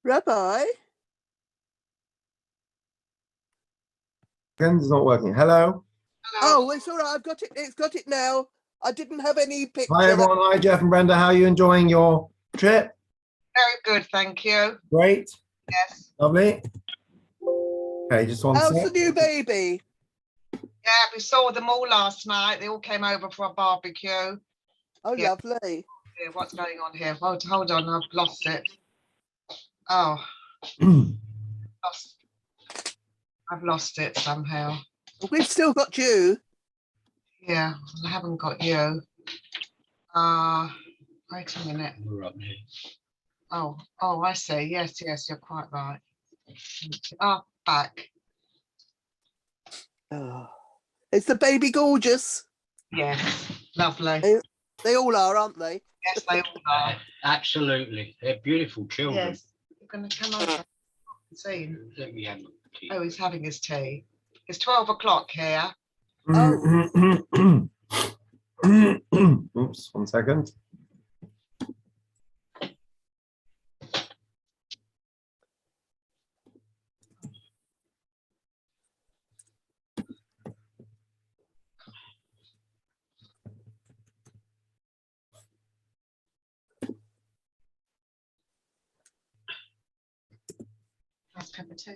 Rabbi? It's not working. Hello. Oh, it's all right. I've got it. It's got it now. I didn't have any picture. Hi, everyone. Hi, Jeff and Brenda. How are you enjoying your trip? Very good, thank you. Great. Yes. Lovely. Okay, just one How's sec. the new baby? Yeah, we saw them all last night. They all came over for a barbecue. Oh, Yeah. lovely. Yeah, what's going on here? Hold on, I've lost it. Oh, I've lost it somehow. We've still got you. Yeah, I haven't got you. Wait a minute. Oh, I see. Yes, you're quite right. Oh, back. Oh. Is the baby gorgeous? Yes, lovely. They all are, aren't they? Yes, they all are. Absolutely. They're beautiful children. Yes. You're going to come over and see him. Let me have tea. Oh, he's having his tea. It's 12 o'clock here. Oops, 1 second. Nice cup of tea.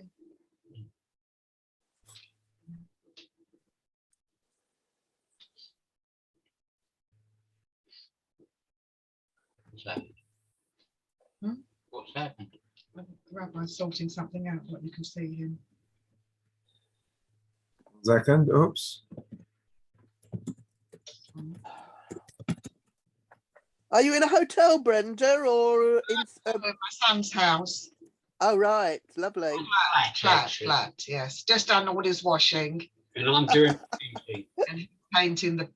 What's that? Hmm? What's happened? The rabbi's sorting something out, but you can see him. 1 second. Oops. Are you in a hotel, Brenda, or in? At my son's house. Oh, right, lovely. Flat, yes. Just done all his washing. And I'm doing painting. And painting the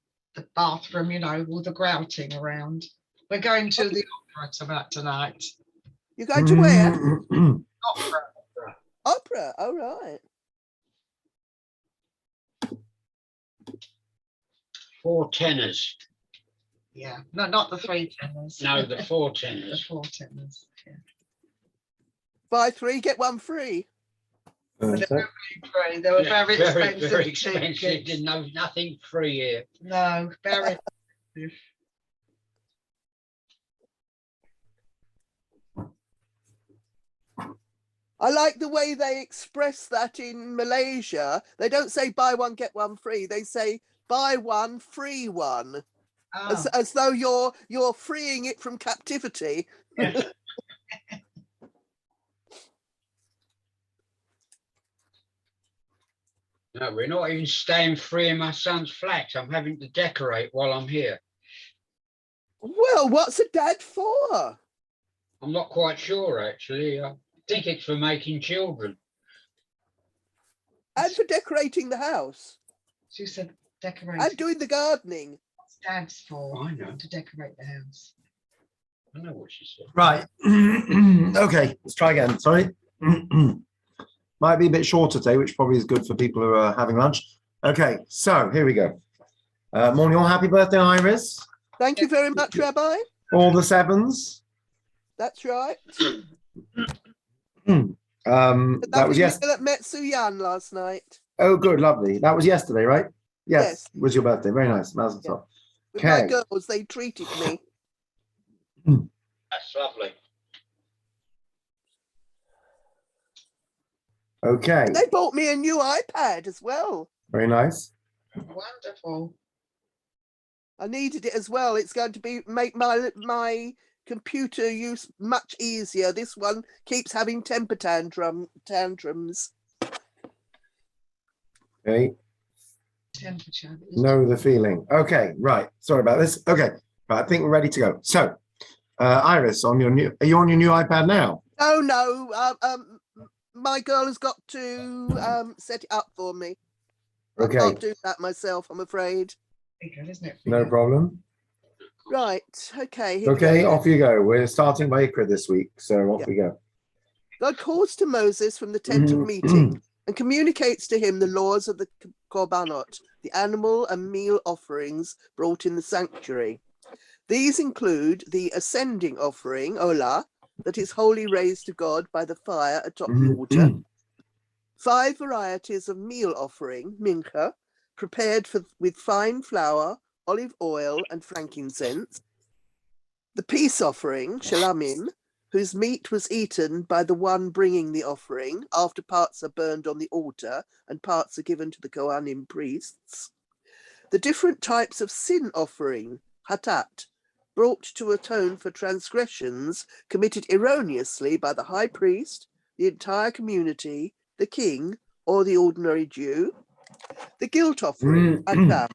bathroom, you know, all the grouting around. We're going to the opera tonight. You're going to where? Opera. Opera. Oh, right. 4 tenors. Yeah, no, not the 3 tenors. No, the 4 The tenors. 4 tenors. Yeah. Buy 3, get 1 free. But they were free. They were very expensive. Very expensive. tickets. Didn't know nothing free here. No, very expensive. I like the way they express that in Malaysia. They don't say buy 1, get 1 free. They say buy 1, free 1. Oh. As though you're freeing it from captivity. Yeah. No, we're not even staying free in my son's flat. I'm having to decorate while I'm here. Well, what's a dad for? I'm not quite sure, actually. I think it's for making children. And for decorating the house. She said decorate. And doing the gardening. What's Dad's for? I know. To decorate the house. I know what she said. Right. Okay, let's try again. Sorry. Might be a bit shorter today, which probably is good for people who are having lunch. Okay, so here we go. Morning, all. Happy birthday, Iris. Thank you very much, Rabbi. All the 7s. That's right. That was yesterday. That met Suyan last night. Oh, good, lovely. That was yesterday, right? Yes. Yes. It was your birthday. Very nice. Mazel tov. With my Okay. girls, they treated me. That's lovely. Okay. They bought me a new iPad as well. Very nice. Wonderful. I needed it as well. It's going to make my computer use much easier. This one keeps having temper tantrums. Okay. Temperature. Know the feeling. Okay, right. Sorry about this. Okay, right, I think we're ready to go. So, Iris, are you on your new iPad now? No. My girl has got to set it up for me. Okay. I can't do that myself, I'm afraid. Good, isn't it? No problem. Right. Okay. Here we Okay, go. off you go. We're starting Vayikra this week, so off Yeah. we go. God calls to Moses from the tent of meeting and communicates to him the laws of the korbanot, the animal and meal offerings brought in the sanctuary. These include the ascending offering, Ola, that is wholly raised to God by the fire atop the altar, 5 varieties of meal offering, mincha, prepared with fine flour, olive oil, and frankincense, the peace offering, shalamim, whose meat was eaten by the one bringing the offering, after parts are burned on the altar and parts are given to the Kohanim priests, the different types of sin offering, hatat, brought to atone for transgressions committed erroneously by the high priest, the entire community, the king, or the ordinary Jew, the guilt offering, adam,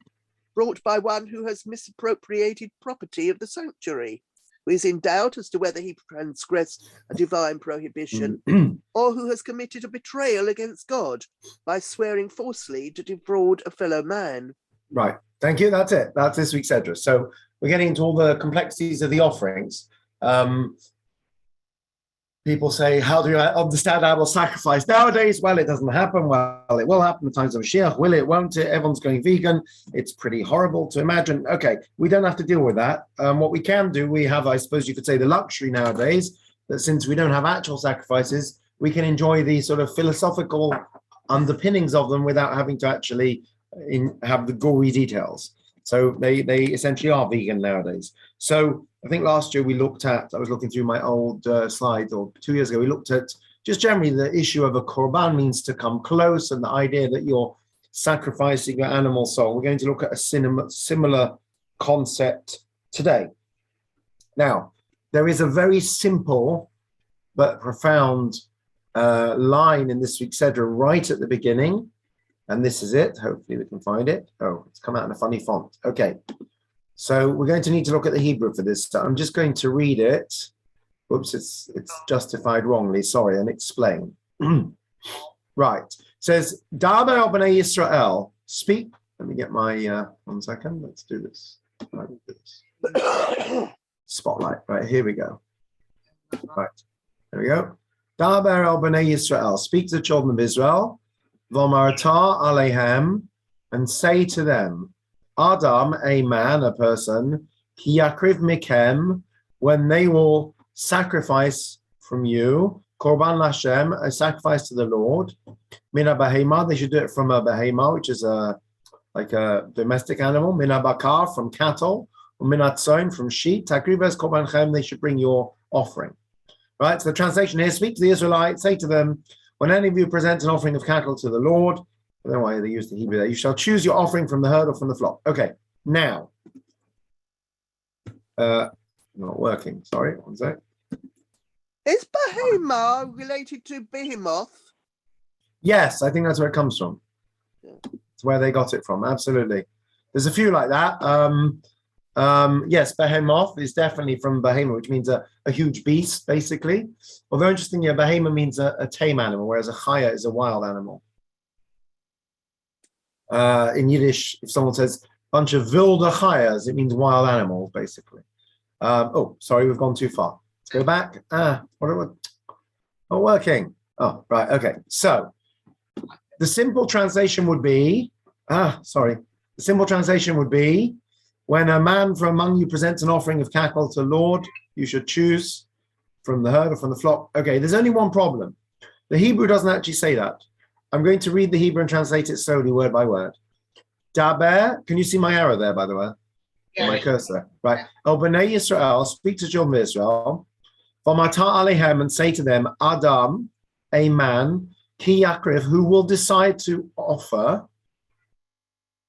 brought by one who has misappropriated property of the sanctuary, who is in doubt as to whether he transgressed a divine prohibition, or who has committed a betrayal against God by swearing falsely to defraud a fellow man. Right. Thank you. That's it. That's this week's address. So we're getting into all the complexities of the offerings. People say, how do you understand animal sacrifice nowadays? Well, it doesn't happen. Well, it will happen in times of Mashiach. Will it? Won't it? Everyone's going vegan. It's pretty horrible to imagine. Okay, we don't have to deal with that. What we can do, we have, I suppose you could say, the luxury nowadays that since we don't have actual sacrifices, we can enjoy the sort of philosophical underpinnings of them without having to actually have the gory details. So they essentially are vegan nowadays. So I think last year I was looking through my old slides, or 2 years ago, we looked at just generally the issue of a korban means to come close, and the idea that you're sacrificing your animal soul. We're going to look at a similar concept today. Now, there is a very simple but profound line in this week's Sedra right at the beginning. And this is it. Hopefully we can find it. Oh, it's come out in a funny font. Okay. So we're going to need to look at the Hebrew for this. So I'm just going to read it. Whoops, it's justified wrongly. Sorry, and explain. Right. It says, Daber el bnei Yisrael. Speak. Let me get my, 1 second. Let's do this. Spotlight. Right, here we go. Right. There we go. Daber el bnei Yisrael. Speak to the children of Israel. V'omarta alehem, and say to them, Adam, a man, a person, ki yakriv mikem, when they will sacrifice from you, korban lashem, a sacrifice to the Lord, mina behema, they should do it from a behema, which is like a domestic animal, mina bakar, from cattle, or mina tzon, from sheep, takribes korban chem, they should bring your offering. Right, so the translation here, speak to the Israelites, say to them, when any of you present an offering of cattle to the Lord, I don't know why they use the Hebrew there, you shall choose your offering from the herd or from the flock. Okay, now, not working, sorry, 1 sec. Is behema related to behemoth? Yes, I think that's where it comes from. Yeah. It's where they got it from, absolutely. There's a few like that. Yes, behemoth is definitely from behema, which means a huge beast, basically. Although interestingly, a behema means a tame animal, whereas a chaya is a wild animal. In Yiddish, if someone says bunch of wilde chayas, it means wild animals, basically. Oh, sorry, we've gone too far. Let's go back. Not working. Oh, right, okay. So the simple translation would be, the simple translation would be, when a man from among you presents an offering of cattle to the Lord, you should choose from the herd or from the flock. Okay, there's only one problem. The Hebrew doesn't actually say that. I'm going to read the Hebrew and translate it slowly, word by word. Daber, can you see my arrow there, by the way? Yeah. My cursor. Right. El bnei Yisrael, speak to children of Israel. V'amata alehem, and say to them, Adam, a man, ki yakriv, who will decide to offer,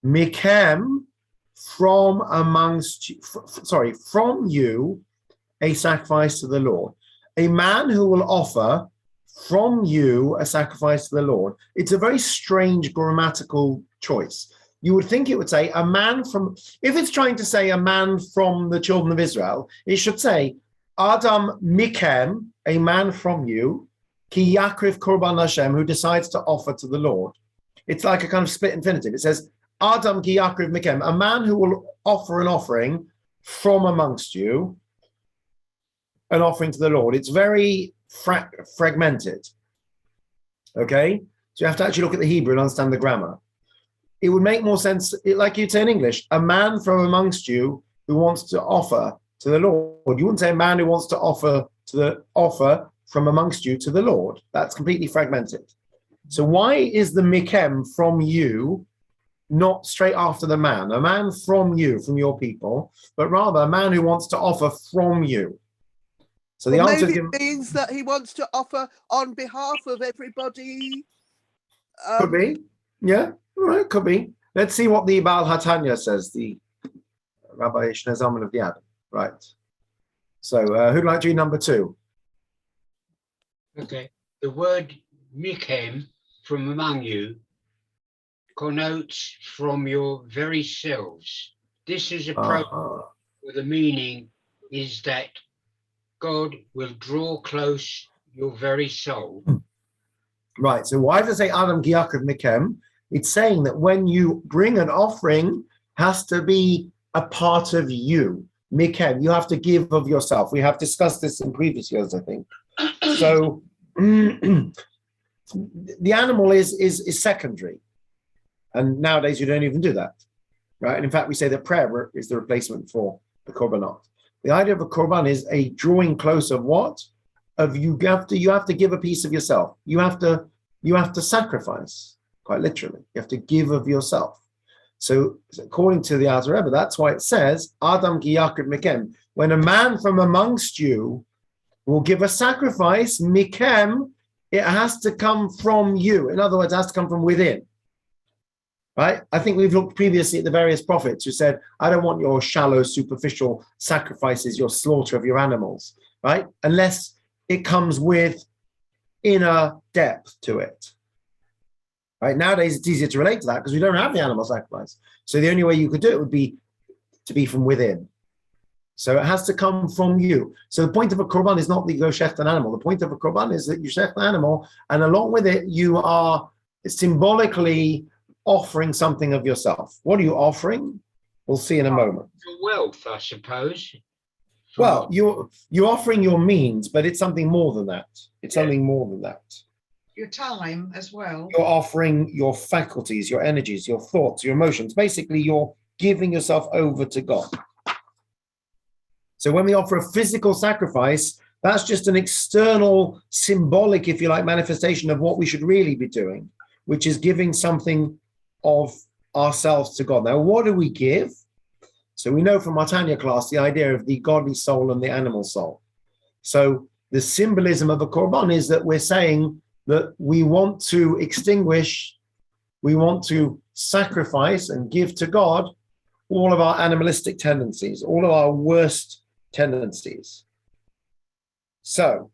mikem, from you, a sacrifice to the Lord. A man who will offer from you a sacrifice to the Lord. It's a very strange grammatical choice. You would think it would say a man from, if it's trying to say a man from the children of Israel, it should say Adam mikem, a man from you, ki yakriv korban Hashem, who decides to offer to the Lord. It's like a kind of split infinitive. It says Adam ki yakriv mikem, a man who will offer an offering from amongst you, an offering to the Lord. It's very fragmented. Okay? So you have to actually look at the Hebrew and understand the grammar. It would make more sense, like you'd say in English, a man from amongst you who wants to offer to the Lord. You wouldn't say a man who wants to offer from amongst you to the Lord. That's completely fragmented. So why is the mikem from you not straight after the man? A man from you, from your people, but rather a man who wants to offer from you. So the Well, answer maybe it means that he wants to offer on behalf of everybody. could be. Yeah, all right, could be. Let's see what the Baal HaTanya says, the Rabbi Ishna Zalman of the Adam. Right. So who'd like to read number 2? Okay. The word mikem, from among you, connotes from your very selves. This is appropriate, where the meaning is that God will draw close your very soul. Right. So why does it say Adam Giyakud Mikem? It's saying that when you bring an offering, has to be a part of you. Mikem, you have to give of yourself. We have discussed this in previous years, I think. So the animal is secondary. And nowadays you don't even do that. Right. And in fact, we say that prayer is the replacement for the korbanot. The idea of a korban is a drawing close of what? Of you have to give a piece of yourself. You have to sacrifice, quite literally. You have to give of yourself. So according to the Alter Rebbe, that's why it says Adam ki yakrid mikem. When a man from amongst you will give a sacrifice, mikem, it has to come from you. In other words, it has to come from within. Right? I think we've looked previously at the various prophets who said, I don't want your shallow, superficial sacrifices, your slaughter of your animals, right? Unless it comes with inner depth to it. Right? Nowadays, it's easier to relate to that because we don't have the animal sacrifice. So the only way you could do it would be to be from within. So it has to come from you. So the point of a korban is not that you go shecht an animal. The point of a korban is that you shecht an animal, and along with it, you are symbolically offering something of yourself. What are you offering? We'll see in a moment. Your wealth, I suppose. Well, you're offering your means, but it's something more than that. It's something more than that. Your time as well. You're offering your faculties, your energies, your thoughts, your emotions. Basically, you're giving yourself over to God. So when we offer a physical sacrifice, that's just an external, symbolic, if you like, manifestation of what we should really be doing, which is giving something of ourselves to God. Now, what do we give? So we know from our Tanya class the idea of the godly soul and the animal soul. So the symbolism of a korban is that we're saying that we want to extinguish, we want to sacrifice and give to God all of our animalistic tendencies, all of our worst tendencies. So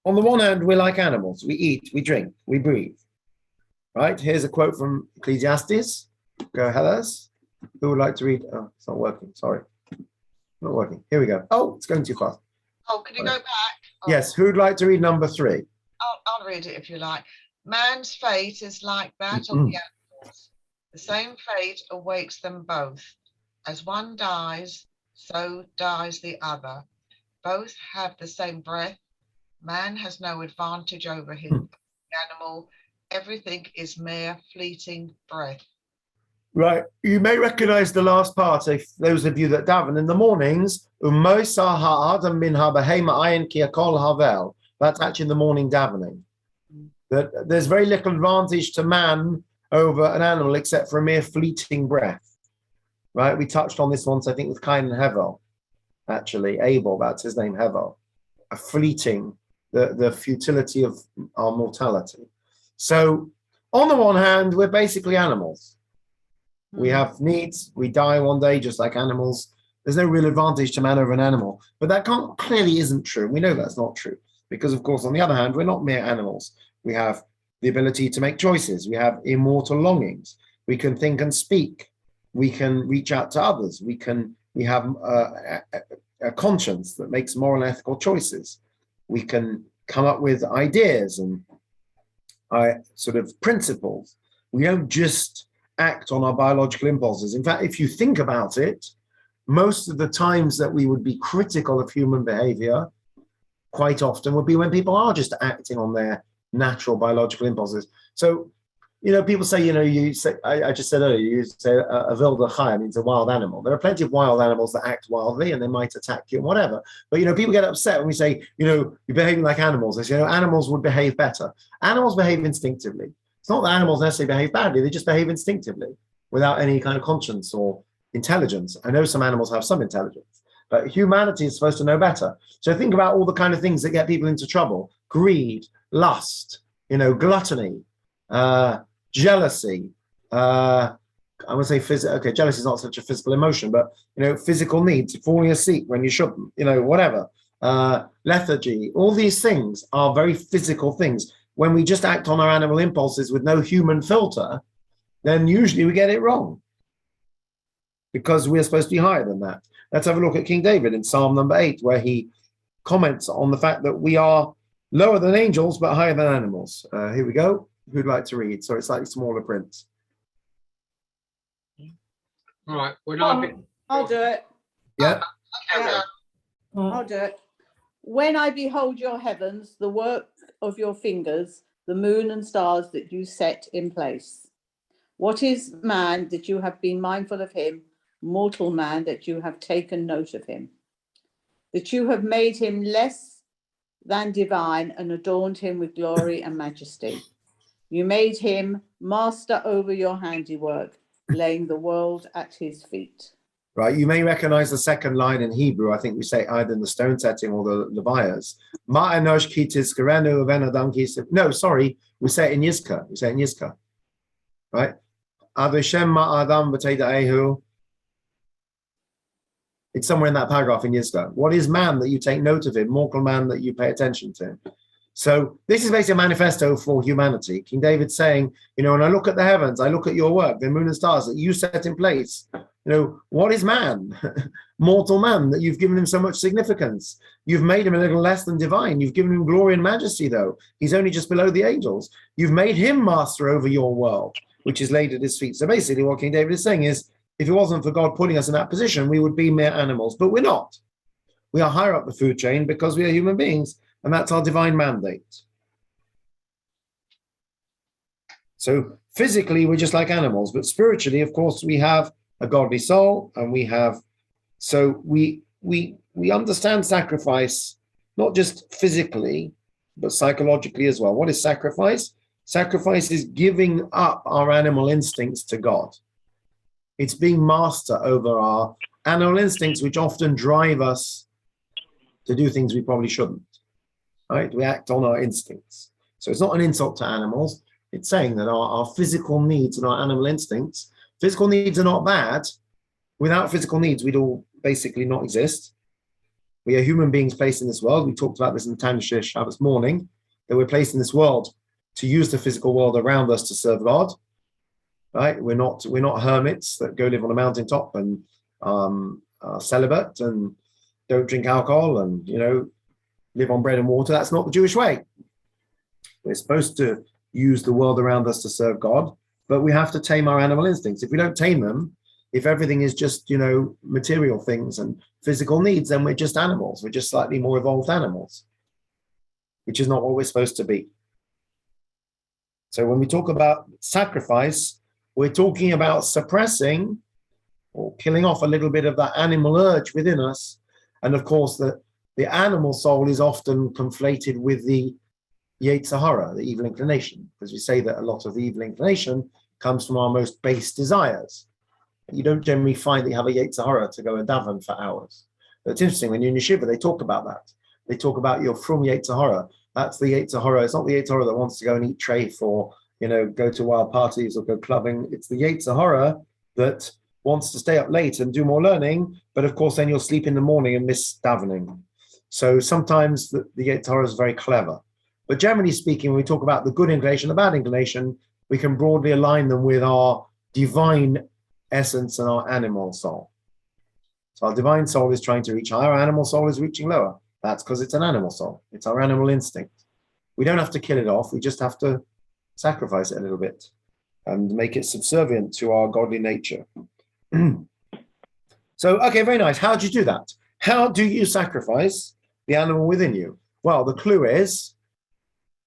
on the one hand, we're like animals. We eat, we drink, we breathe. Right? Here's a quote from Ecclesiastes. Go ahead. Who would like to read? Oh, it's not working. Sorry. Not working. Here we go. Oh, it's going too fast. Oh, can you go back? Oh. Yes. Who'd like to read number 3? I'll read it if you like. Man's fate is like that of the animals. The same fate awaits them both. As one dies, so dies the other. Both have the same breath. Man has no advantage over him. The animal, everything is mere fleeting breath. Right. You may recognize the last part, if those of you that daven in the mornings. That's actually the morning davening. That there's very little advantage to man over an animal except for a mere fleeting breath. Right. We touched on this once, I think, with Cain and Hevel. Actually, Abel, that's his name, Hevel. A fleeting, the futility of our mortality. So on the one hand, we're basically animals. We have needs. We die one day, just like animals. There's no real advantage to man over an animal. But that clearly isn't true. We know that's not true. Because, of course, on the other hand, we're not mere animals. We have the ability to make choices. We have immortal longings. We can think and speak. We can reach out to others. We have a conscience that makes moral and ethical choices. We can come up with ideas and sort of principles. We don't just act on our biological impulses. In fact, if you think about it, most of the times that we would be critical of human behavior quite often would be when people are just acting on their natural biological impulses. So people say, you say, I just said earlier, you say a wilde chai means a wild animal. There are plenty of wild animals that act wildly and they might attack you and whatever. But, people get upset when we say, you're behaving like animals. They say, animals would behave better. Animals behave instinctively. It's not that animals necessarily behave badly. They just behave instinctively without any kind of conscience or intelligence. I know some animals have some intelligence, but humanity is supposed to know better. So think about all the kind of things that get people into trouble: greed, lust, gluttony, jealousy. I would say jealousy is not such a physical emotion, but physical needs, falling asleep when you shouldn't, whatever. Lethargy. All these things are very physical things. When we just act on our animal impulses with no human filter, then usually we get it wrong, because we're supposed to be higher than that. Let's have a look at King David in Psalm number 8, where he comments on the fact that we are lower than angels, but higher than animals. Here we go. Who'd like to read? So it's slightly smaller print. All right. I'll do it. Yeah. I'll do it. When I behold your heavens, the work of your fingers, the moon and stars that you set in place. What is man that you have been mindful of him, mortal man that you have taken note of him? That you have made him less than divine and adorned him with glory and majesty. You made him master over your handiwork, laying the world at his feet. Right, you may recognize the second line in Hebrew. I think we say either in the stone setting or the Levias. No, sorry, we say it in Yizka. Right? It's somewhere in that paragraph in Yizka. What is man that you take note of him, mortal man that you pay attention to? So this is basically a manifesto for humanity. King David's saying, when I look at the heavens, I look at your work, the moon and stars that you set in place. What is man? Mortal man, that you've given him so much significance. You've made him a little less than divine. You've given him glory and majesty, though. He's only just below the angels. You've made him master over your world, which is laid at his feet. So basically what King David is saying is, if it wasn't for God putting us in that position, we would be mere animals, but we're not. We are higher up the food chain because we are human beings, and that's our divine mandate. So physically, we're just like animals, but spiritually, of course, we have a godly soul, and we understand sacrifice, not just physically, but psychologically as well. What is sacrifice? Sacrifice is giving up our animal instincts to God. It's being master over our animal instincts, which often drive us to do things we probably shouldn't. Right? We act on our instincts. So it's not an insult to animals. It's saying that our physical needs and our animal instincts, physical needs are not bad. Without physical needs, we'd all basically not exist. We are human beings placed in this world. We talked about this in the Tanisha Shabbos morning, that we're placed in this world to use the physical world around us to serve God. Right? We're not hermits that go live on a mountaintop and are celibate and don't drink alcohol and live on bread and water. That's not the Jewish way. We're supposed to use the world around us to serve God, but we have to tame our animal instincts. If we don't tame them, if everything is just material things and physical needs, then we're just animals. We're just slightly more evolved animals, which is not what we're supposed to be. So when we talk about sacrifice, we're talking about suppressing or killing off a little bit of that animal urge within us. And of course, the animal soul is often conflated with the Yetzer Hara, the evil inclination, because we say that a lot of the evil inclination comes from our most base desires. You don't generally find that you have a Yetzer Hara to go and daven for hours. But it's interesting, when you're in yeshiva, they talk about that. They talk about your from Yetzer Hara. That's the Yetzer Hara. It's not the Yetzer Hara that wants to go and eat treif or go to wild parties or go clubbing. It's the Yetzer Hara that wants to stay up late and do more learning, but of course then you'll sleep in the morning and miss davening. So sometimes the Yetzer Hara is very clever. But generally speaking, when we talk about the good inclination, the bad inclination, we can broadly align them with our divine essence and our animal soul. So our divine soul is trying to reach higher, our animal soul is reaching lower. That's because it's an animal soul. It's our animal instinct. We don't have to kill it off. We just have to sacrifice it a little bit and make it subservient to our godly nature. So, okay, very nice. How do you do that? How do you sacrifice the animal within you? Well, the clue is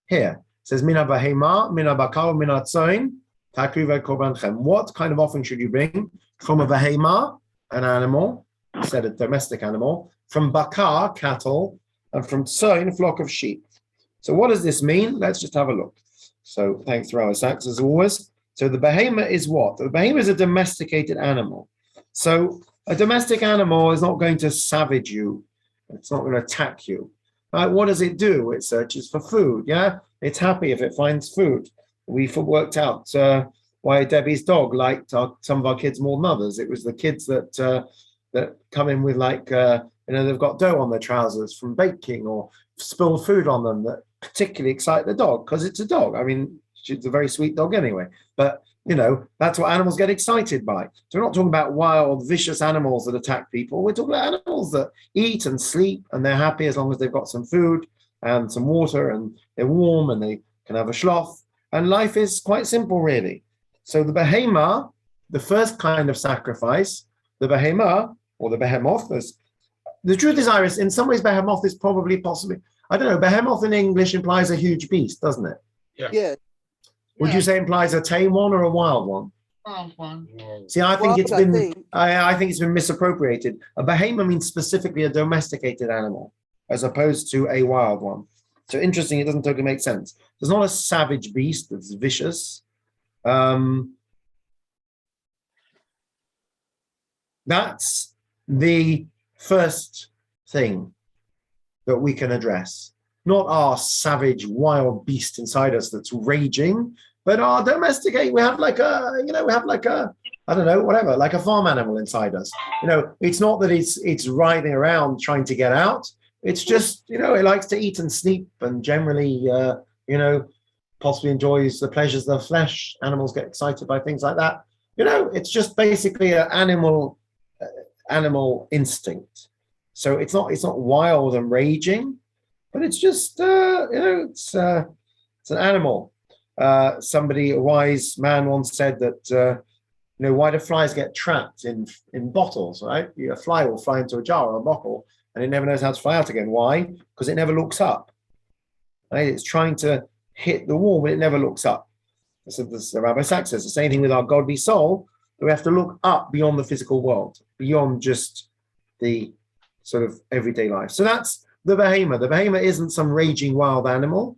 here. It says, Mina bahema, mina bakal, mina tzoin, Takriv korbanchem. What kind of offering should you bring? From a behema, an animal, instead of domestic animal, from bakar, cattle, and from tsoin, flock of sheep. So what does this mean? Let's just have a look. So thanks to our Sachs as always. So the behema is what? The behema is a domesticated animal. So a domestic animal is not going to savage you. It's not going to attack you. What does it do? It searches for food. Yeah, it's happy if it finds food. We've worked out why Debbie's dog liked some of our kids more than others. It was the kids that come in with they've got dough on their trousers from baking or spilled food on them that particularly excite the dog because it's a dog. I mean, she's a very sweet dog anyway. But that's what animals get excited by. So we're not talking about wild, vicious animals that attack people. We're talking about animals that eat and sleep, and they're happy as long as they've got some food and some water, and they're warm, and they can have a shlof. And life is quite simple, really. So the behema, the first kind of sacrifice, the behema, or the behemoth, the truth is, Iris, in some ways, behemoth is probably possibly, I don't know, behemoth in English implies a huge beast, doesn't it? Yeah. Would you say implies a tame one or a wild one? Wild one. See, I think Wild, I think it's been misappropriated. A behemoth means specifically a domesticated animal, as opposed to a wild one. So interesting, it doesn't totally make sense. There's not a savage beast that's vicious. That's the first thing that we can address. Not our savage wild beast inside us that's raging, but our domesticate. We have like a I don't know, whatever, like a farm animal inside us. It's not that it's writhing around trying to get out. It's just, it likes to eat and sleep and generally, possibly enjoys the pleasures of the flesh. Animals get excited by things like that. It's just basically an animal instinct. So it's not wild and raging, but it's just, it's an animal. A wise man once said that, why do flies get trapped in bottles, right? A fly will fly into a jar or a bottle and it never knows how to fly out again. Why? Because it never looks up. Right? It's trying to hit the wall, but it never looks up. So the Rabbi Sachs says the same thing with our godly soul. We have to look up beyond the physical world, beyond just the sort of everyday life. So that's the behema. The behema isn't some raging wild animal.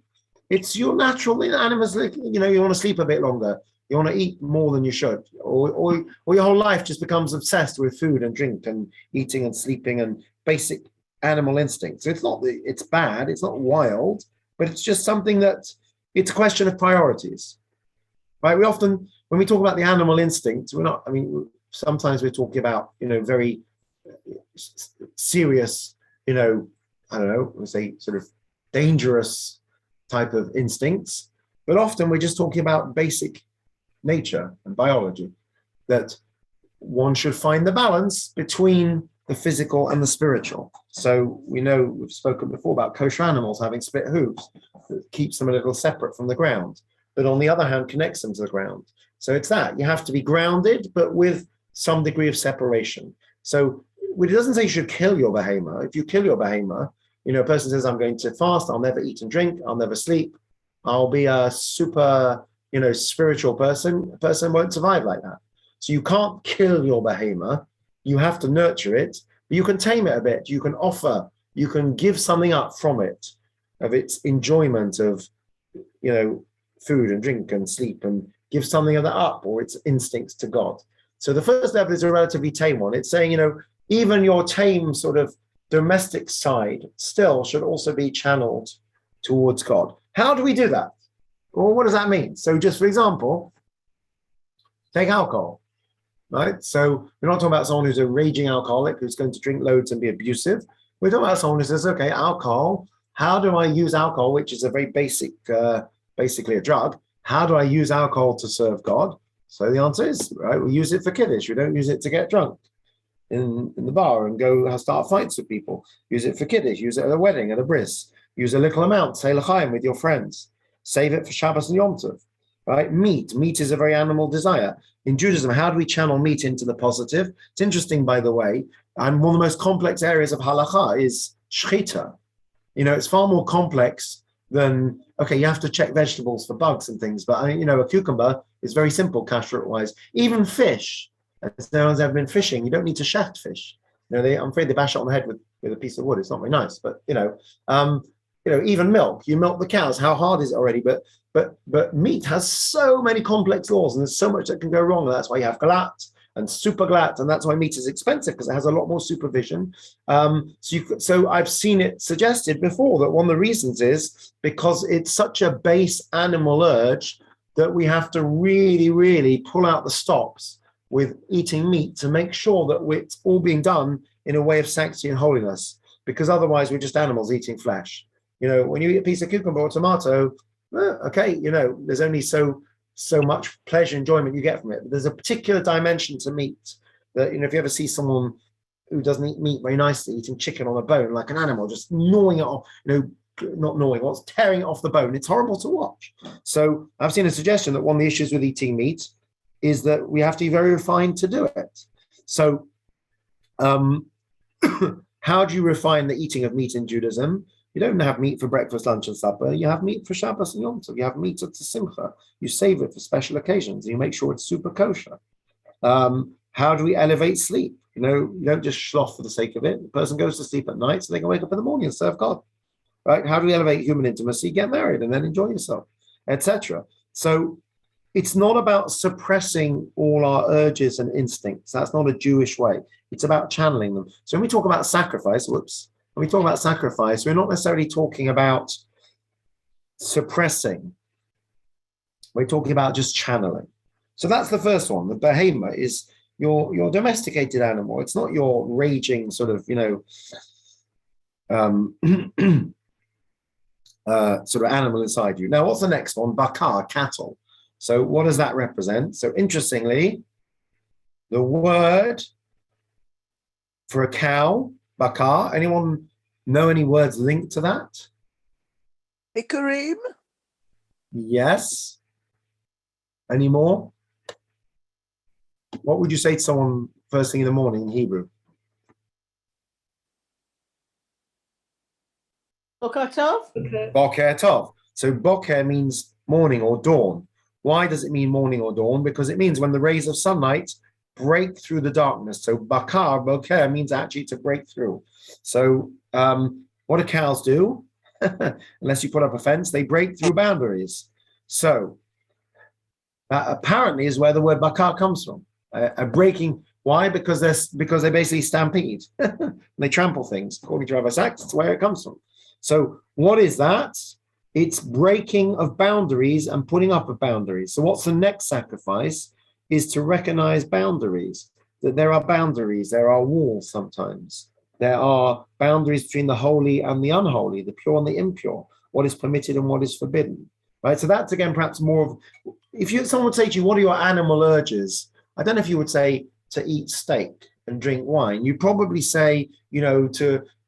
It's your natural animals. You want to sleep a bit longer. You want to eat more than you should, or your whole life just becomes obsessed with food and drink and eating and sleeping and basic animal instincts. So it's bad. It's not wild, but it's just something it's a question of priorities, right? We often, when we talk about the animal instincts, sometimes we're talking about, very serious, I don't know, let's say sort of dangerous type of instincts, but often we're just talking about basic nature and biology, that one should find the balance between the physical and the spiritual. So we've spoken before about kosher animals having split hooves that keeps them a little separate from the ground, but on the other hand connects them to the ground. So it's that you have to be grounded, but with some degree of separation. So it doesn't say you should kill your behema. If you kill your behema, a person says, I'm going to fast, I'll never eat and drink, I'll never sleep, I'll be a super, spiritual person. A person won't survive like that. So you can't kill your behema. You have to nurture it. But you can tame it a bit. You can offer, you can give something up from it, of its enjoyment of, food and drink and sleep, and give something of that up, or its instincts to God. So the first level is a relatively tame one. It's saying, even your tame sort of domestic side still should also be channeled towards God. How do we do that? Well, what does that mean? So just for example, take alcohol, right? So we're not talking about someone who's a raging alcoholic who's going to drink loads and be abusive. We're talking about someone who says, okay, alcohol, how do I use alcohol, which is a very basic, basically a drug. How do I use alcohol to serve God? So the answer is, right, we use it for kiddush. We don't use it to get drunk in the bar and go start fights with people. Use it for kiddush. Use it at a wedding, at a bris. Use a little amount, say l'chaim with your friends. Save it for Shabbos and Yom Tov, right? Meat is a very animal desire. In Judaism, how do we channel meat into the positive? It's interesting, by the way, and one of the most complex areas of halacha is shechita. It's far more complex then okay, you have to check vegetables for bugs and things. But I mean, a cucumber is very simple kashrut wise. Even fish, as no one's ever been fishing, you don't need to shaft fish. I'm afraid they bash it on the head with a piece of wood. It's not very nice. But even milk, you milk the cows. How hard is it already? But meat has so many complex laws, and there's so much that can go wrong. And that's why you have galat and super galat, and that's why meat is expensive, because it has a lot more supervision. So I've seen it suggested before that one of the reasons is because it's such a base animal urge that we have to really, really pull out the stops with eating meat to make sure that it's all being done in a way of sanctity and holiness, because otherwise we're just animals eating flesh. When you eat a piece of cucumber or tomato, okay, there's only so much pleasure, enjoyment you get from it. But there's a particular dimension to meat that, if you ever see someone who doesn't eat meat very nicely, eating chicken on a bone like an animal, just gnawing it off, not gnawing, what's tearing it off the bone, it's horrible to watch. So I've seen a suggestion that one of the issues with eating meat is that we have to be very refined to do it. So how do you refine the eating of meat in Judaism? You don't have meat for breakfast, lunch, and supper. You have meat for Shabbos and Yom Tov. You have meat at the Simcha. You save it for special occasions. You make sure it's super kosher. How do we elevate sleep? You don't just sloth for the sake of it. The person goes to sleep at night so they can wake up in the morning and serve God. Right? How do we elevate human intimacy? Get married and then enjoy yourself, etc. So it's not about suppressing all our urges and instincts. That's not a Jewish way. It's about channeling them. So when we talk about sacrifice, when we talk about sacrifice, we're not necessarily talking about suppressing. We're talking about just channeling. So that's the first one. The behemoth is your domesticated animal. It's not your raging sort of, sort of animal inside you. Now, what's the next one? Bakar, cattle. So what does that represent? So interestingly, the word for a cow, bakar, anyone know any words linked to that? Hikarim? Yes. Any more? What would you say to someone first thing in the morning in Hebrew? Boker Tov? Boker Tov. So boker means morning or dawn. Why does it mean morning or dawn? Because it means when the rays of sunlight break through the darkness. So boker means actually to break through. So what do cows do? Unless you put up a fence, they break through boundaries. So that apparently is where the word bakar comes from. A breaking. Why? Because they basically stampede. They trample things. According to Rabbi Sachs, that's where it comes from. So what is that? It's breaking of boundaries and putting up of boundaries. So what's the next sacrifice is to recognize boundaries, that there are boundaries, there are walls sometimes. There are boundaries between the holy and the unholy, the pure and the impure, what is permitted and what is forbidden, right? So that's, again, perhaps more of, someone would say to you, what are your animal urges? I don't know if you would say to eat steak and drink wine. You'd probably say,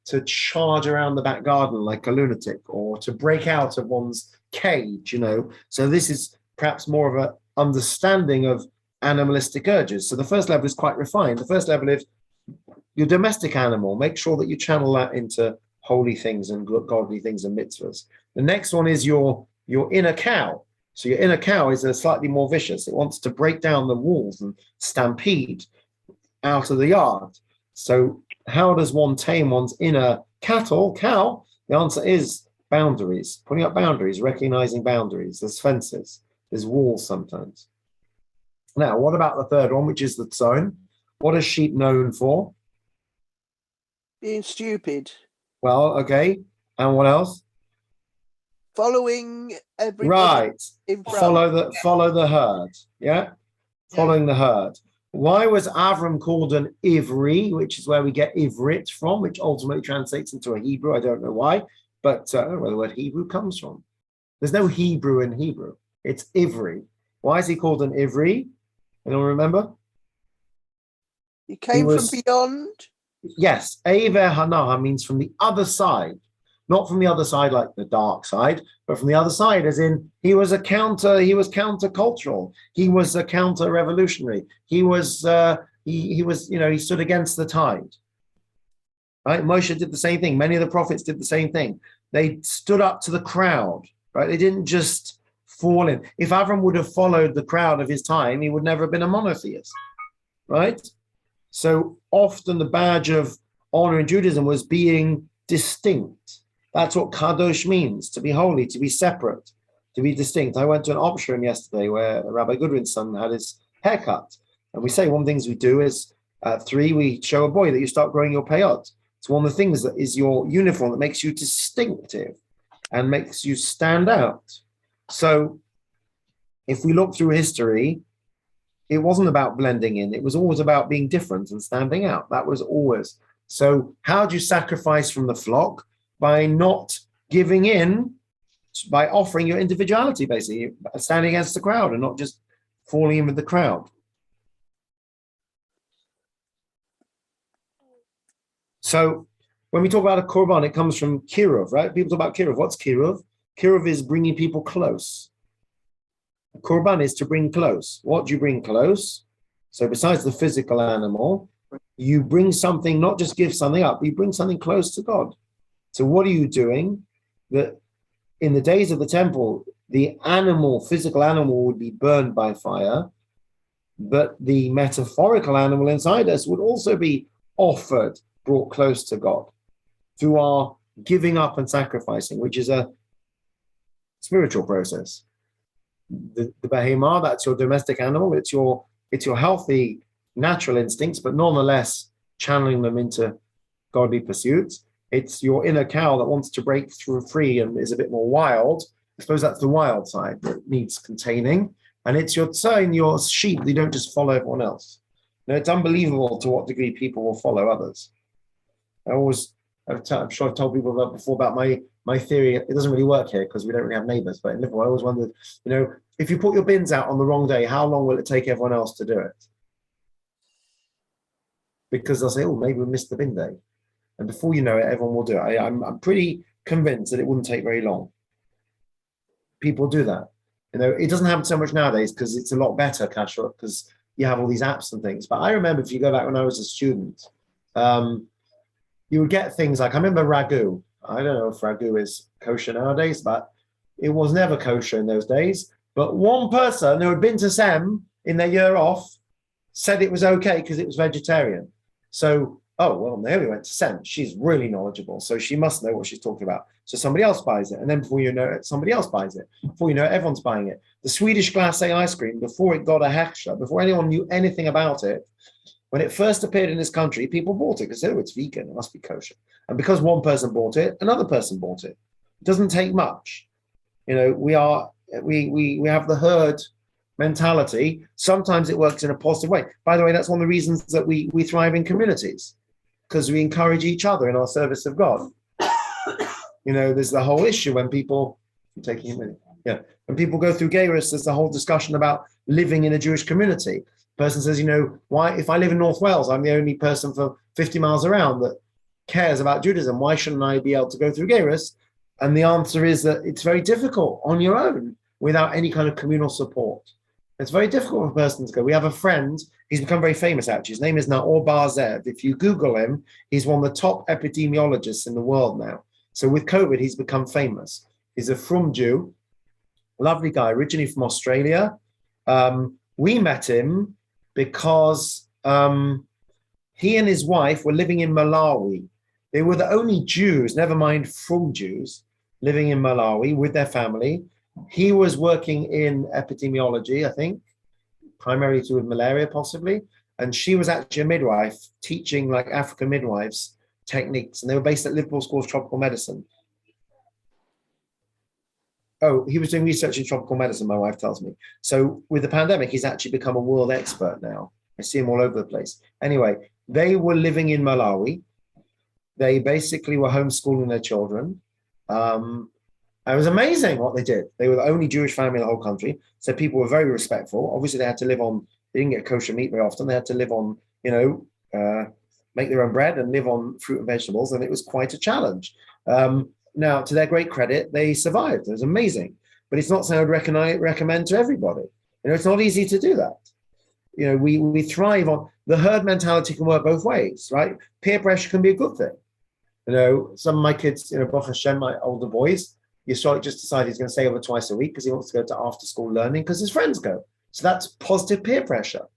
to charge around the back garden like a lunatic, or to break out of one's cage, So this is perhaps more of an understanding of animalistic urges. So the first level is quite refined. The first level is your domestic animal. Make sure that you channel that into holy things and godly things and mitzvahs. The next one is your inner cow. So your inner cow is a slightly more vicious. It wants to break down the walls and stampede out of the yard. So how does one tame one's inner cow? The answer is boundaries, putting up boundaries, recognizing boundaries. There's fences, there's walls sometimes. Now, what about the third one, which is the tzon? What are sheep known for? Being stupid. Well, okay. And what else? Following everybody. Right. In front. Follow the herd. Yeah. Following the herd. Why was Avram called an Ivri, which is where we get Ivrit from, which ultimately translates into a Hebrew? I don't know why, but I don't know where the word Hebrew comes from. There's no Hebrew in Hebrew. It's Ivri. Why is he called an Ivri? Anyone remember? He came from beyond. Yes, Ever Hanaha means from the other side, not from the other side like the dark side, but from the other side, as in he was countercultural. He was a counter-revolutionary. He stood against the tide. Right? Moshe did the same thing. Many of the prophets did the same thing. They stood up to the crowd, right? They didn't just fall in. If Avram would have followed the crowd of his time, he would never have been a monotheist, right? So often the badge of honor in Judaism was being distinct. That's what kadosh means, to be holy, to be separate, to be distinct. I went to an option yesterday where Rabbi Goodwin's son had his haircut. And we say one of the things we do is at 3, we show a boy that you start growing your payot. It's one of the things that is your uniform that makes you distinctive and makes you stand out. So if we look through history, it wasn't about blending in. It was always about being different and standing out. That was always. So how do you sacrifice from the flock? By not giving in, by offering your individuality, basically, standing against the crowd and not just falling in with the crowd. So when we talk about a korban, it comes from kiruv, right? People talk about kiruv. What's kiruv? Kiruv is bringing people close. A korban is to bring close. What do you bring close? So besides the physical animal, you bring something, not just give something up, you bring something close to God. So what are you doing? That in the days of the temple, the animal, physical animal would be burned by fire, but the metaphorical animal inside us would also be offered, brought close to God through our giving up and sacrificing, which is a spiritual process. The behemah, that's your domestic animal. It's your healthy, natural instincts, but nonetheless channeling them into godly pursuits. It's your inner cow that wants to break through free and is a bit more wild. I suppose that's the wild side that needs containing. And it's your tzayin, your sheep. You don't just follow everyone else. Now, it's unbelievable to what degree people will follow others. I'm sure I've told people before about my theory. It doesn't really work here because we don't really have neighbors. But in Liverpool, I always wondered, if you put your bins out on the wrong day, how long will it take everyone else to do it? Because they'll say, oh, maybe we missed the bin day. And before you know it, everyone will do it. I'm pretty convinced that it wouldn't take very long. People do that. It doesn't happen so much nowadays because it's a lot better, Kashrut, because you have all these apps and things. But I remember if you go back when I was a student, you would get things like, I remember ragu. I don't know if ragu is kosher nowadays, but it was never kosher in those days. But one person who had been to SEM in their year off said it was okay because it was vegetarian. So, oh, well, Naomi went to SEM. She's really knowledgeable, so she must know what she's talking about. So somebody else buys it. And then before you know it, somebody else buys it. Before you know it, everyone's buying it. The Swedish glacé ice cream, before it got a hechsher, before anyone knew anything about it, when it first appeared in this country, people bought it because, oh, it's vegan, it must be kosher. And because one person bought it, another person bought it. It doesn't take much. We have the herd mentality. Sometimes it works in a positive way. By the way, that's one of the reasons that we thrive in communities, because we encourage each other in our service of God. There's the whole issue when people, when people go through Geiris, there's the whole discussion about living in a Jewish community. Person says, why, if I live in North Wales, I'm the only person for 50 miles around that cares about Judaism. Why shouldn't I be able to go through Geiris? And the answer is that it's very difficult on your own without any kind of communal support. It's very difficult for a person to go. We have a friend, he's become very famous actually. His name is Naor Bar-Zev. If you Google him, he's one of the top epidemiologists in the world now. So with COVID, he's become famous. He's a frum Jew, lovely guy, originally from Australia. We met him because he and his wife were living in Malawi. They were the only Jews, never mind frum Jews, living in Malawi with their family. He was working in epidemiology, I think, primarily to do with malaria, possibly. And she was actually a midwife teaching like African midwives techniques. And they were based at Liverpool School of Tropical Medicine. Oh, he was doing research in tropical medicine, my wife tells me. So with the pandemic, he's actually become a world expert now. I see him all over the place. Anyway, they were living in Malawi. They basically were homeschooling their children. It was amazing what they did. They were the only Jewish family in the whole country. So people were very respectful. Obviously, they had to live on, they didn't get kosher meat very often. They had to live on, make their own bread and live on fruit and vegetables. And it was quite a challenge. Now, to their great credit, they survived. It was amazing. But it's not something I'd recommend to everybody. It's not easy to do that. We thrive on, the herd mentality can work both ways, right? Peer pressure can be a good thing. You know, some of my kids, you know, Baruch Hashem, my older boys, Yisrael just decided he's going to stay over twice a week because he wants to go to after school learning because his friends go. So that's positive peer pressure.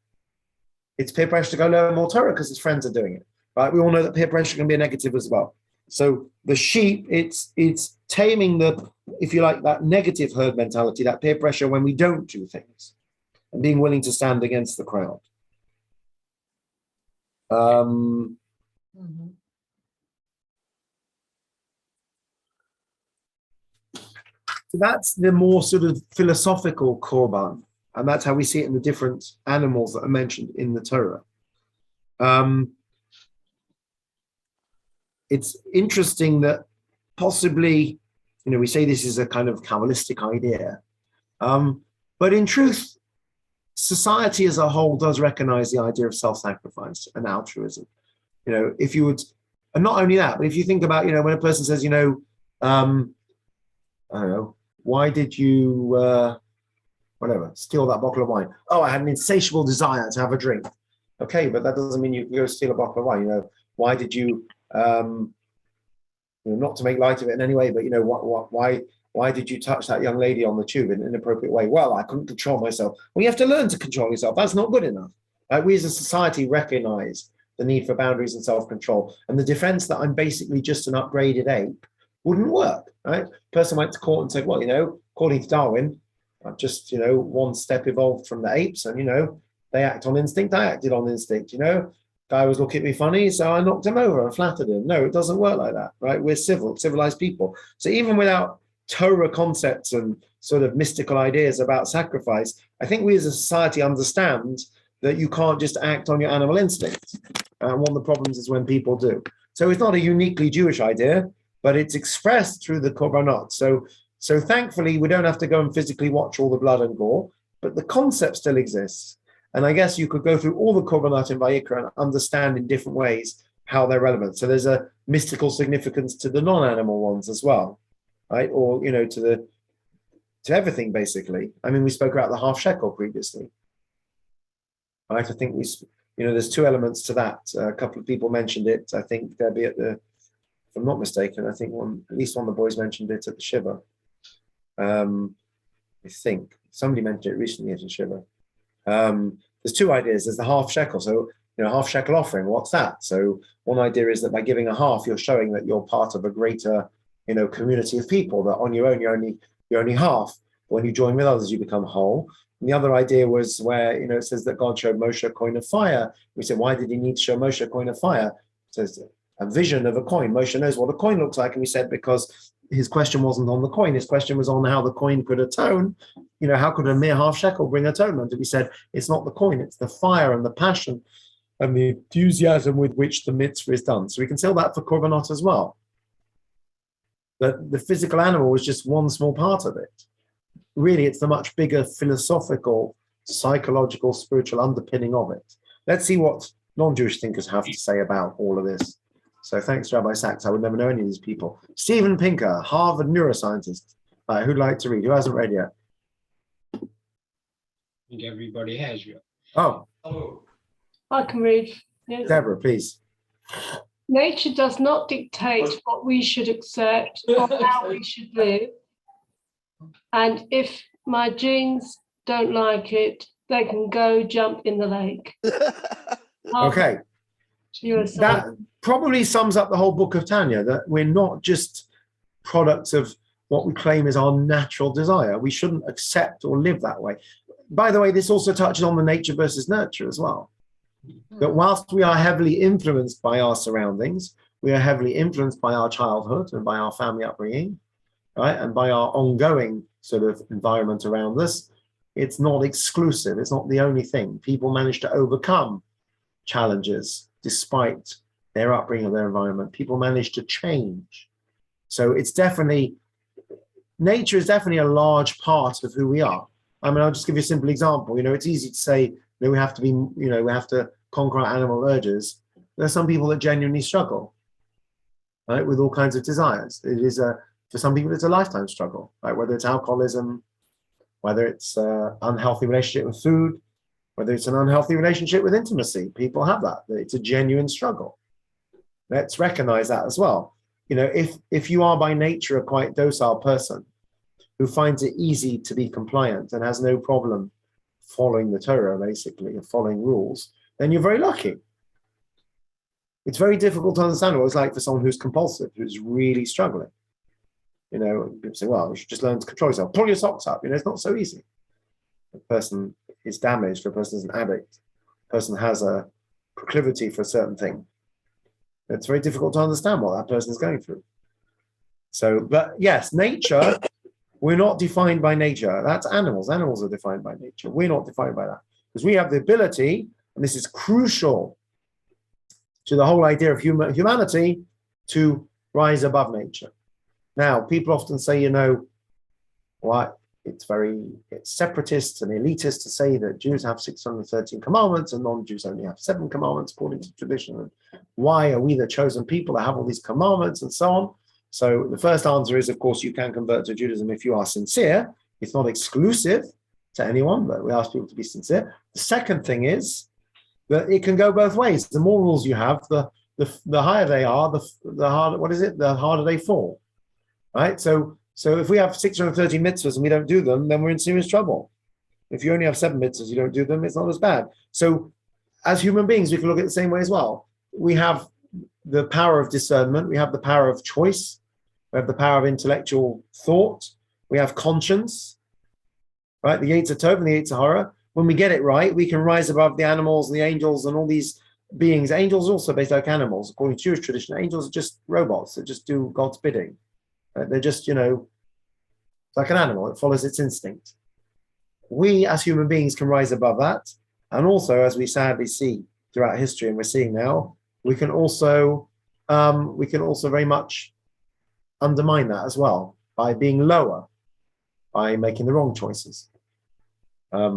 It's peer pressure to go learn more Torah because his friends are doing it. Right? We all know that peer pressure can be a negative as well. So the sheep, it's taming the, if you like, that negative herd mentality, that peer pressure when we don't do things, and being willing to stand against the crowd. So that's the more sort of philosophical korban, and that's how we see it in the different animals that are mentioned in the Torah. It's interesting that possibly, you know, we say this is a kind of Kabbalistic idea, but in truth, society as a whole does recognize the idea of self-sacrifice and altruism. You know, if you would, and not only that, but if you think about, you know, when a person says, you know, I don't know, why did you, whatever, steal that bottle of wine? Oh, I had an insatiable desire to have a drink. Okay, but that doesn't mean you can go steal a bottle of wine. You know, why did you, you know, not to make light of it in any way, but, you know, why did you touch that young lady on the tube in an inappropriate way? Well, I couldn't control myself. Well, you have to learn to control yourself. That's not good enough. We as a society recognize the need for boundaries and self-control. And the defense that I'm basically just an upgraded ape wouldn't work, right? Person went to court and said, well, you know, according to Darwin, I'm just, you know, one step evolved from the apes, and, you know, they act on instinct, I acted on instinct, you know. Guy was looking at me funny, so I knocked him over and flattered him. No, it doesn't work like that, right? We're civilized people. So even without Torah concepts and sort of mystical ideas about sacrifice, I think we as a society understand that you can't just act on your animal instincts. And one of the problems is when people do. So it's not a uniquely Jewish idea, but it's expressed through the korbanot. So thankfully, we don't have to go and physically watch all the blood and gore, but the concept still exists. And I guess you could go through all the korbanot in Vayikra and understand in different ways how they're relevant. So there's a mystical significance to the non-animal ones as well, right? Or, you know, to everything, basically. I mean, we spoke about the half shekel previously. Right? I think you know, there's two elements to that. A couple of people mentioned it. I think there'll be at the, if I'm not mistaken, I think at least one of the boys mentioned it at the Shiva. I think somebody mentioned it recently at the Shiva. There's two ideas. There's the half shekel. So, you know, half shekel offering, what's that? So one idea is that by giving a half, you're showing that you're part of a greater, you know, community of people, that on your own, you're only half. When you join with others, you become whole. And the other idea was where, you know, it says that God showed Moshe a coin of fire. We said, why did he need to show Moshe a coin of fire? It says a vision of a coin. Moshe knows what a coin looks like. And we said, because his question wasn't on the coin. His question was on how the coin could atone. You know, how could a mere half shekel bring atonement? And we said, it's not the coin, it's the fire and the passion and the enthusiasm with which the mitzvah is done. So we can sell that for korbanot as well. But the physical animal was just one small part of it. Really, it's the much bigger philosophical, psychological, spiritual underpinning of it. Let's see what non-Jewish thinkers have to say about all of this. So thanks, Rabbi Sachs. I would never know any of these people. Steven Pinker, Harvard neuroscientist. Who'd like to read? Who hasn't read yet? I think everybody has. Oh. I can read. Yes. Deborah, please. Nature does not dictate what we should accept or how we should live. And if my genes don't like it, they can go jump in the lake. Okay. That probably sums up the whole book of Tanya, that we're not just products of what we claim is our natural desire. We shouldn't accept or live that way. By the way, this also touches on the nature versus nurture as well. That whilst we are heavily influenced by our surroundings, we are heavily influenced by our childhood and by our family upbringing, right? And by our ongoing sort of environment around us. It's not exclusive. It's not the only thing. People manage to overcome challenges despite their upbringing or their environment. People manage to change. So it's definitely, nature is definitely a large part of who we are. I mean, I'll just give you a simple example. You know, it's easy to say that we have to be, you know, we have to conquer our animal urges. There are some people that genuinely struggle, right, with all kinds of desires. It is for some people, it's a lifetime struggle, right? Whether it's alcoholism, whether it's unhealthy relationship with food, whether it's an unhealthy relationship with intimacy. People have that. It's a genuine struggle. Let's recognize that as well. you know, if you are by nature a quite docile person who finds it easy to be compliant and has no problem following the Torah, basically, and following rules, then you're very lucky. It's very difficult to understand what it's like for someone who's compulsive, who's really struggling. You know, people say, well, you should just learn to control yourself. Pull your socks up. You know, it's not so easy. A person is damaged, a person is an addict, a person has a proclivity for a certain thing. It's very difficult to understand what that person is going through. So, but yes, nature, we're not defined by nature. That's animals. Animals are defined by nature. We're not defined by that. Because we have the ability, and this is crucial to the whole idea of humanity, to rise above nature. Now, people often say, you know, well, it's separatist and elitist to say that Jews have 613 commandments and non-Jews only have 7 commandments according to tradition. And why are we the chosen people that have all these commandments and so on? So the first answer is, of course, you can convert to Judaism if you are sincere. It's not exclusive to anyone, but we ask people to be sincere. The second thing is that it can go both ways. The more rules you have, the higher they are, the harder, the harder they fall, right? So if we have 613 mitzvahs and we don't do them, then we're in serious trouble. If you only have 7 mitzvahs, you don't do them, it's not as bad. So as human beings, we can look at it the same way as well. We have the power of discernment. We have the power of choice. We have the power of intellectual thought. We have conscience, right? The Yetzer Tov and the Yetzer Hara. When we get it right, we can rise above the animals and the angels and all these beings. Angels are also based like animals. According to Jewish tradition, angels are just robots that just do God's bidding. They're just, you know, like an animal. It follows its instinct. We as human beings can rise above that. And also, as we sadly see throughout history, and we're seeing now, we can also very much undermine that as well by being lower, by making the wrong choices. I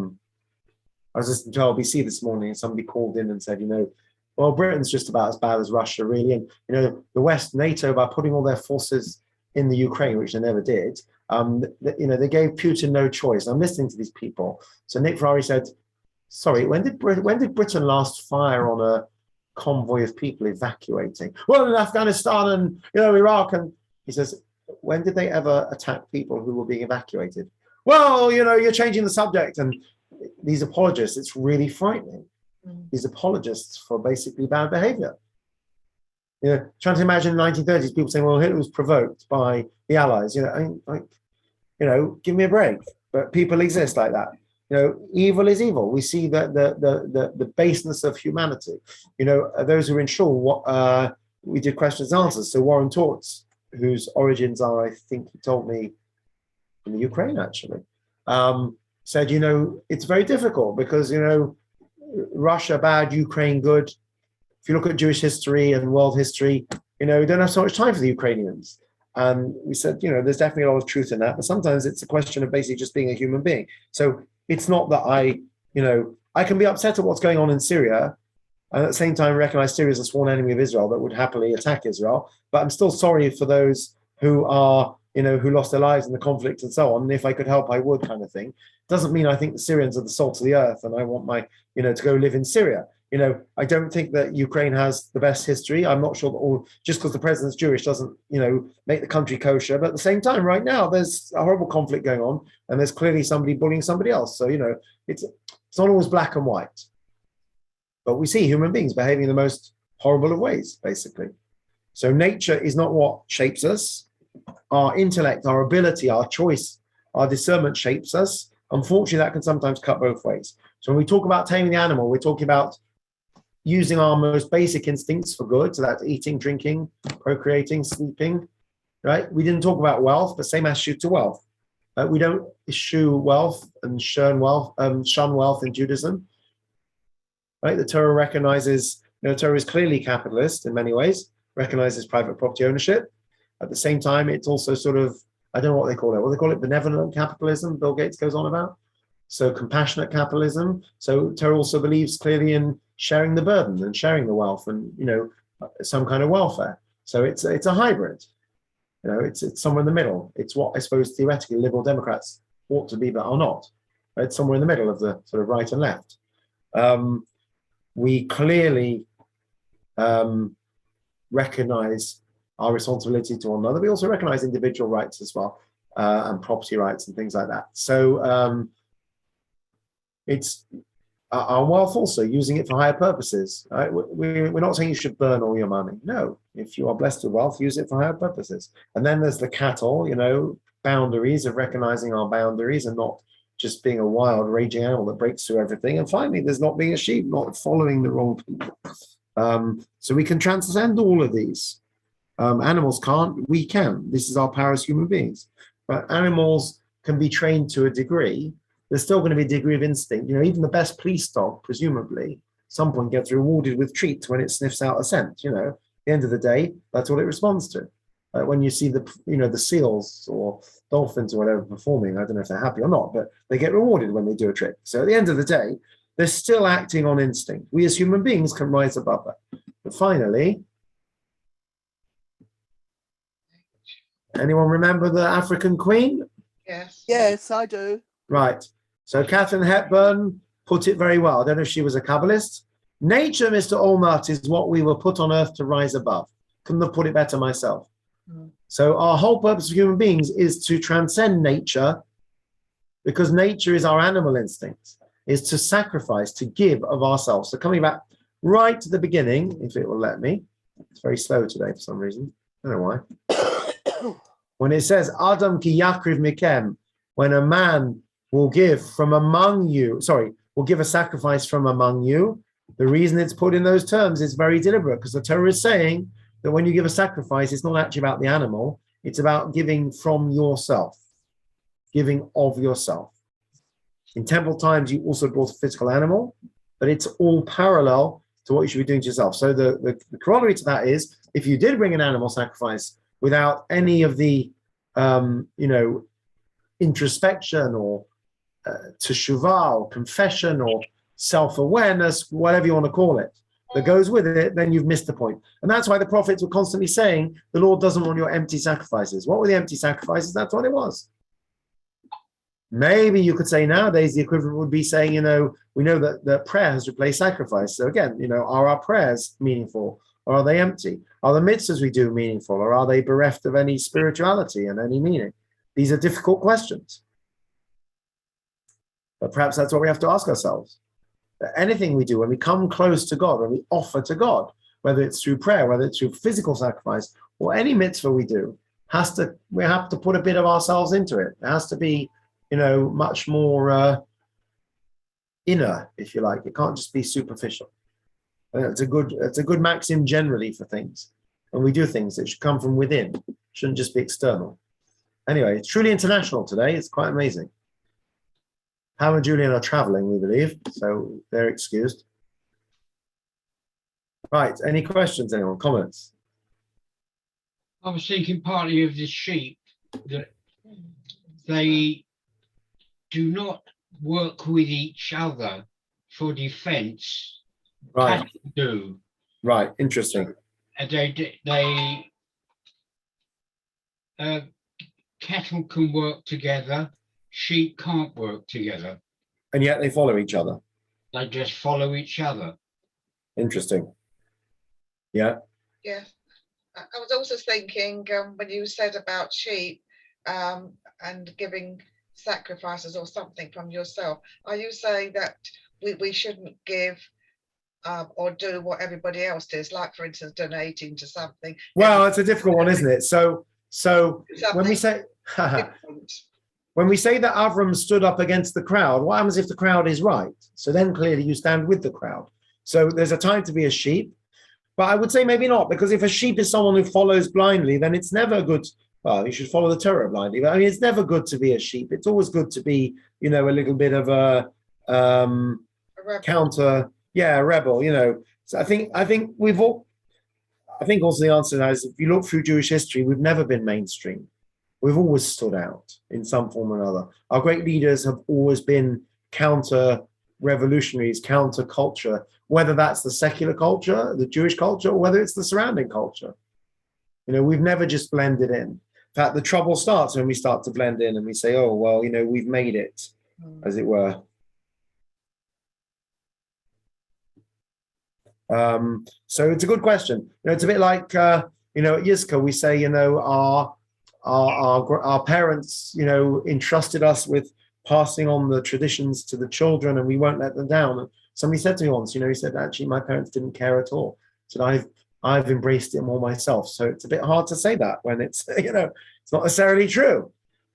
was listening to LBC this morning and somebody called in and said, you know, well, Britain's just about as bad as Russia, really. And, you know, the West, NATO, by putting all their forces in the Ukraine, which they never did, you know, they gave Putin no choice. I'm listening to these people. So Nick Ferrari said, sorry, when did Britain last fire on a convoy of people evacuating? Well, in Afghanistan and, you know, Iraq. And he says, when did they ever attack people who were being evacuated? Well, you know, you're changing the subject. And these apologists, it's really frightening. These apologists for basically bad behavior. You know, trying to imagine in the 1930s, people saying, well, Hitler was provoked by the Allies. You know, like, you know, give me a break. But people exist like that. You know, evil is evil. We see the baseness of humanity. You know, those who are in shul, we did questions and answers. So Warren Torts, whose origins are, I think he told me, in the Ukraine, actually, said, you know, it's very difficult because, you know, Russia bad, Ukraine good. If you look at Jewish history and world history, you know, we don't have so much time for the Ukrainians. And we said, you know, there's definitely a lot of truth in that, but sometimes it's a question of basically just being a human being. So it's not that I can be upset at what's going on in Syria, and at the same time recognize Syria as a sworn enemy of Israel that would happily attack Israel. But I'm still sorry for those who are, you know, who lost their lives in the conflict and so on. And if I could help, I would, kind of thing. Doesn't mean I think the Syrians are the salt of the earth and I want my, you know, to go live in Syria. You know, I don't think that Ukraine has the best history. I'm not sure that all, just because the president's Jewish doesn't, you know, make the country kosher. But at the same time, right now, there's a horrible conflict going on and there's clearly somebody bullying somebody else. So, you know, it's not always black and white. But we see human beings behaving in the most horrible of ways, basically. So nature is not what shapes us. Our intellect, our ability, our choice, our discernment shapes us. Unfortunately, that can sometimes cut both ways. So when we talk about taming the animal, we're talking about using our most basic instincts for good. So that's eating, drinking, procreating, sleeping, right? We didn't talk about wealth, but same attitude to wealth. We don't eschew wealth and shun wealth in Judaism, right? The Torah recognizes, you know, Torah is clearly capitalist in many ways, recognizes private property ownership. At the same time, it's also sort of, I don't know what they call it. What they call it, benevolent capitalism, Bill Gates goes on about. So compassionate capitalism. So Torah also believes clearly in sharing the burden and sharing the wealth and, you know, some kind of welfare. So it's a hybrid. You know, it's somewhere in the middle. It's what I suppose theoretically liberal Democrats ought to be, but are not. It's somewhere in the middle of the sort of right and left. We clearly recognize our responsibility to one another. We also recognize individual rights as well, and property rights and things like that. So it's our wealth also, using it for higher purposes. Right? We're not saying you should burn all your money. No, if you are blessed with wealth, use it for higher purposes. And then there's the cattle, boundaries, of recognizing our boundaries and not just being a wild, raging animal that breaks through everything. And finally, there's not being a sheep, not following the wrong people. So we can transcend all of these. Animals can't, we can. This is our power as human beings. But animals can be trained to a degree. There's still going to be a degree of instinct. Even the best police dog, presumably, at some point gets rewarded with treats when it sniffs out a scent. At the end of the day, that's what it responds to. When you see the seals or dolphins or whatever performing, I don't know if they're happy or not, but they get rewarded when they do a trick. So at the end of the day, they're still acting on instinct. We as human beings can rise above that. But finally, anyone remember the African queen? Yes. Yes, I do. Right. So Catherine Hepburn put it very well. I don't know if she was a Kabbalist. Nature, Mr. Allnut, is what we were put on earth to rise above. Couldn't have put it better myself. So our whole purpose of human beings is to transcend nature, because nature is our animal instinct, is to sacrifice, to give of ourselves. So coming back right to the beginning, if it will let me. It's very slow today for some reason. I don't know why. When it says, Adam ki yakriv mikem, when a man will give from among you, will give a sacrifice from among you, the reason it's put in those terms is very deliberate, because the Torah is saying that when you give a sacrifice, it's not actually about the animal, it's about giving from yourself, giving of yourself. In temple times, you also brought a physical animal, but it's all parallel to what you should be doing to yourself. So the corollary to that is, if you did bring an animal sacrifice without any of the, introspection or teshuvah or confession or self-awareness, whatever you want to call it, that goes with it, then you've missed the point. And that's why the prophets were constantly saying, the Lord doesn't want your empty sacrifices. What were the empty sacrifices? That's what it was. Maybe you could say nowadays the equivalent would be saying, we know that prayer has replaced sacrifice. So again, are our prayers meaningful, or are they empty? Are the mitzvahs we do meaningful, or are they bereft of any spirituality and any meaning? These are difficult questions. But perhaps that's what we have to ask ourselves. That anything we do, when we come close to God, when we offer to God, whether it's through prayer, whether it's through physical sacrifice, or any mitzvah we do, we have to put a bit of ourselves into it. It has to be, much more inner, if you like. It can't just be superficial. It's a good maxim generally for things. When we do things, it should come from within. It shouldn't just be external. Anyway, it's truly international today. It's quite amazing. Pam and Julian are traveling, we believe, so they're excused. Right, any questions, anyone? Comments? I was thinking partly of the sheep, that they do not work with each other for defense. Right. Cattle do. Right, interesting. Cattle can work together, sheep can't work together. And yet they follow each other. They just follow each other. Interesting. Yeah. Yeah. I was also thinking when you said about sheep and giving sacrifices or something from yourself, are you saying that we shouldn't give or do what everybody else does, like for instance donating to something? Well, it's a difficult one, isn't it? So when we say when we say that Avram stood up against the crowd, what happens if the crowd is right? So then clearly you stand with the crowd. So there's a time to be a sheep, but I would say maybe not, because if a sheep is someone who follows blindly, then it's never good. Well, you should follow the Torah blindly, but I mean, it's never good to be a sheep. It's always good to be, a little bit of a counter, a rebel, So I think also the answer to that is, if you look through Jewish history, we've never been mainstream. We've always stood out in some form or another. Our great leaders have always been counter-revolutionaries, counter-culture, whether that's the secular culture, the Jewish culture, or whether it's the surrounding culture. We've never just blended in. In fact, the trouble starts when we start to blend in and we say, oh, well, we've made it, as it were. So it's a good question. It's a bit like, you know, at Yizka, we say, you know, our parents, you know, entrusted us with passing on the traditions to the children, and we won't let them down. And somebody said to me once, you know, he said, actually, my parents didn't care at all. He said, I've embraced it more myself. So it's a bit hard to say that when it's, you know, it's not necessarily true,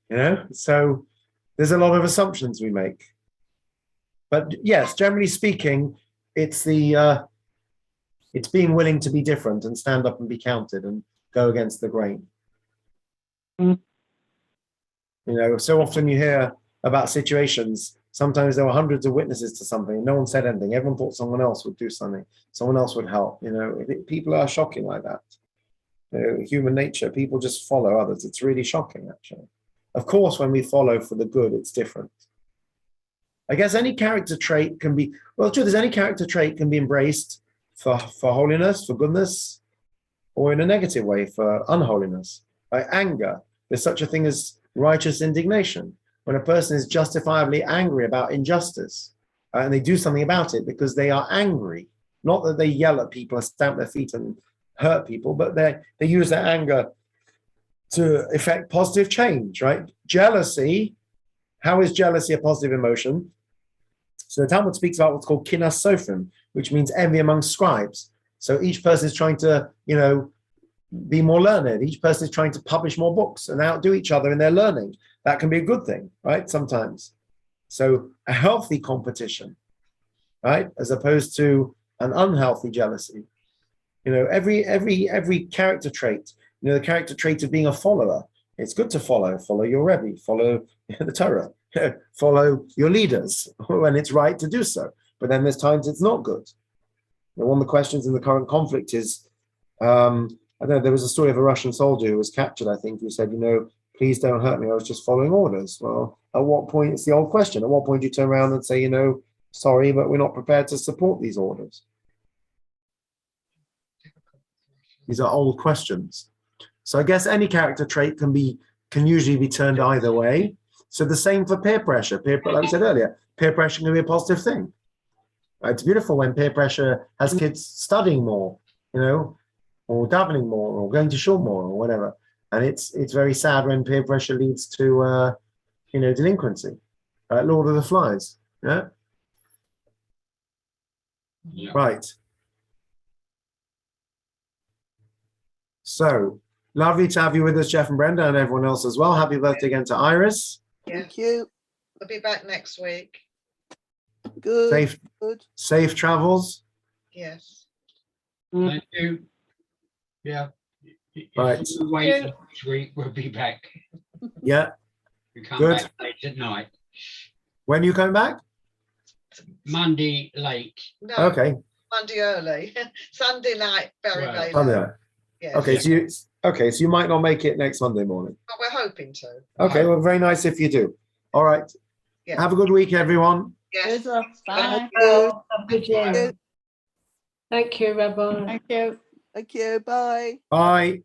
you know. So there's a lot of assumptions we make. But yes, generally speaking, it's it's being willing to be different and stand up and be counted and go against the grain. You know, so often you hear about situations, sometimes there were hundreds of witnesses to something and no one said anything. Everyone thought someone else would do something, someone else would help. You know, people are shocking like that. You know, human nature, people just follow others. It's really shocking, actually. Of course, when we follow for the good, it's different. I guess any character trait can be, well, the truth is any character trait can be embraced for holiness, for goodness, or in a negative way for unholiness. Like anger, there's such a thing as righteous indignation. When a person is justifiably angry about injustice, and they do something about it because they are angry, not that they yell at people and stamp their feet and hurt people, but they use their anger to effect positive change, right? Jealousy, how is jealousy a positive emotion? So the Talmud speaks about what's called kinas sophim, which means envy among scribes. So each person is trying to, you know, be more learned. Each person is trying to publish more books and outdo each other in their learning. That can be a good thing, right? Sometimes. So a healthy competition, right? As opposed to an unhealthy jealousy. You know, every character trait, you know, the character trait of being a follower. It's good to follow your Rebbe, follow the Torah, follow your leaders when it's right to do so. But then there's times it's not good. And one of the questions in the current conflict is, I don't know, there was a story of a Russian soldier who was captured, I think, who said, you know, please don't hurt me, I was just following orders. Well, at what point, it's the old question, at what point do you turn around and say, you know, sorry, but we're not prepared to support these orders? These are old questions. So I guess any character trait can usually be turned either way. So the same for peer pressure. Like I said earlier, peer pressure can be a positive thing. It's beautiful when peer pressure has kids studying more, you know, or davening more, or going to shul more, or whatever. And it's very sad when peer pressure leads to, you know, delinquency. Lord of the Flies. Yeah. Right. So lovely to have you with us, Jeff and Brenda, and everyone else as well. Happy birthday again to Iris. Thank you. We'll be back next week. Good. Safe travels. Yes. Thank you. Yeah. Right. If you wait for next week, we'll be back. Yeah. We come Good. back late at night. When are you coming back? Monday late. No, Okay. Monday early. Sunday night, very late. Sunday night. Yes. Okay, so you might not make it next Monday morning. But we're hoping to. Okay, well, very nice if you do. All right. Yeah. Have a good week, everyone. Yes. Bye. Have a good year. Good. Thank you, Rabbi. Thank you. Thank you. Bye. Bye.